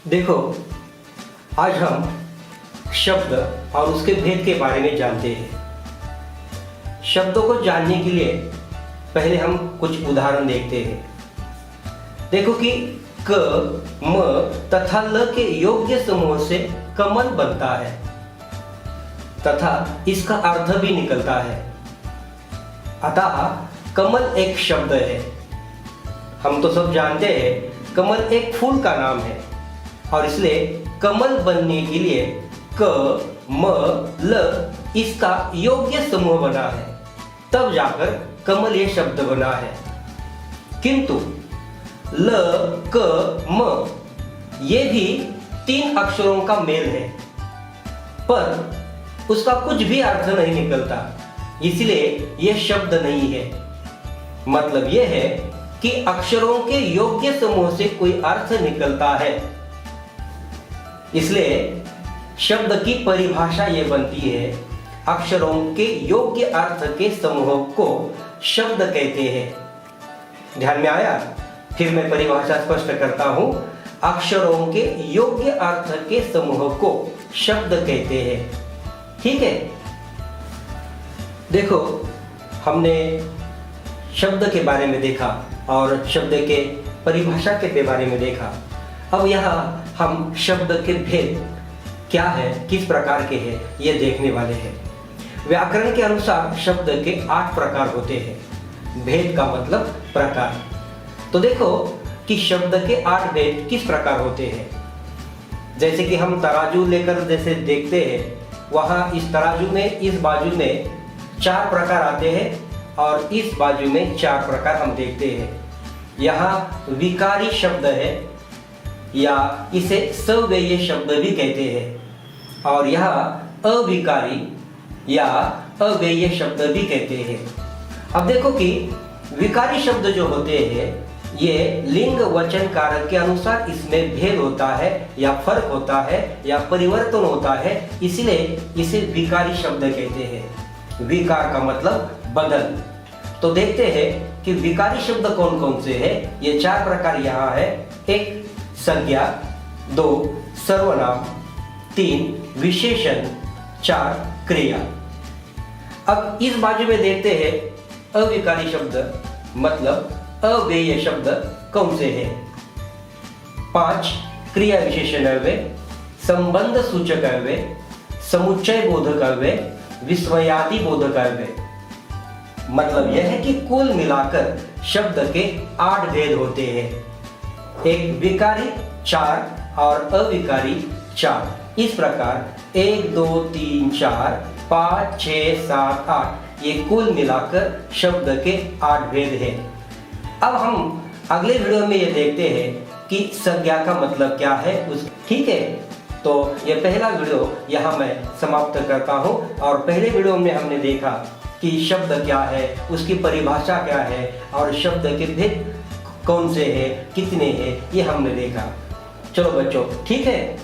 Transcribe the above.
देखो, आज हम शब्द और उसके भेद के बारे में जानते हैं। शब्दों को जानने के लिए पहले हम कुछ उदाहरण देखते हैं। देखो कि क, म तथा ल के योग्य समूह से कमल बनता है तथा इसका अर्थ भी निकलता है। अतः कमल एक शब्द है। हम तो सब जानते हैं कमल एक फूल का नाम है और इसलिए कमल बनने के लिए क, म, ल इसका योग्य समूह बना है, तब जाकर कमल ये शब्द बना है। किंतु ल, क, म ये भी 3 अक्षरों का मेल है, पर उसका कुछ भी अर्थ नहीं निकलता, इसलिए यह शब्द नहीं है। मतलब यह है कि अक्षरों के योग्य समूह से कोई अर्थ निकलता है। इसलिए शब्द की परिभाषा यह बनती है, अक्षरों के योग्य अर्थ के समूह को शब्द कहते हैं। ध्यान में आया? फिर मैं परिभाषा स्पष्ट करता हूं। अक्षरों के योग्य अर्थ के समूह को शब्द कहते हैं। ठीक है? देखो, हमने शब्द के बारे में देखा और शब्द के परिभाषा के बारे में देखा। अब यहाँ हम शब्द के भेद क्या है, किस प्रकार के हैं, ये देखने वाले हैं। व्याकरण के अनुसार शब्द के 8 प्रकार होते हैं। भेद का मतलब प्रकार। तो देखो कि शब्द के 8 भेद किस प्रकार होते हैं। जैसे कि हम तराजू लेकर जैसे देखते हैं, वहाँ इस तराजू में इस बाजू में 4 प्रकार आते हैं और इस बाजू में 4 प्रकार हम देखते हैं। यहाँ विकारी शब्द है या इसे सव्यय शब्द भी कहते हैं और यहाँ अविकारी या अव्यय शब्द भी कहते हैं। अब देखो कि विकारी शब्द जो होते हैं ये लिंग वचन कारक के अनुसार इसमें भेद होता है या फर्क होता है या परिवर्तन होता है, इसलिए इसे विकारी शब्द कहते हैं। विकार का मतलब बदल। तो देखते हैं कि विकारी शब्द कौन कौन से हैं। ये 4 प्रकार यहाँ है। 1 संज्ञा, 2 सर्वनाम, 3 विशेषण, 4 क्रिया। अब इस बाजू में देखते हैं अविकारी शब्द मतलब अव्यय शब्द कौन से हैं। 5 क्रिया विशेषण अव्यय, संबंध सूचक अव्यय, समुच्चय बोधक अव्यय, विस्मयादि बोधक अव्यय। मतलब यह है कि कुल मिलाकर शब्द के 8 भेद होते हैं। एक विकारी 4 और अविकारी 4। इस प्रकार 1 2 3 4 5 6 7 8 ये कुल मिलाकर शब्द के 8 भेद हैं। अब हम अगले वीडियो में ये देखते हैं कि संज्ञा का मतलब क्या है ठीक है? तो ये पहला वीडियो यहाँ मैं समाप्त करता हूँ। और पहले वीडियो में हमने देखा कि शब्द क्या है, उसकी परिभाषा क्या है और शब्द के भेद कौन से हैं, कितने हैं, ये हमने देखा। चलो बच्चों, ठीक है?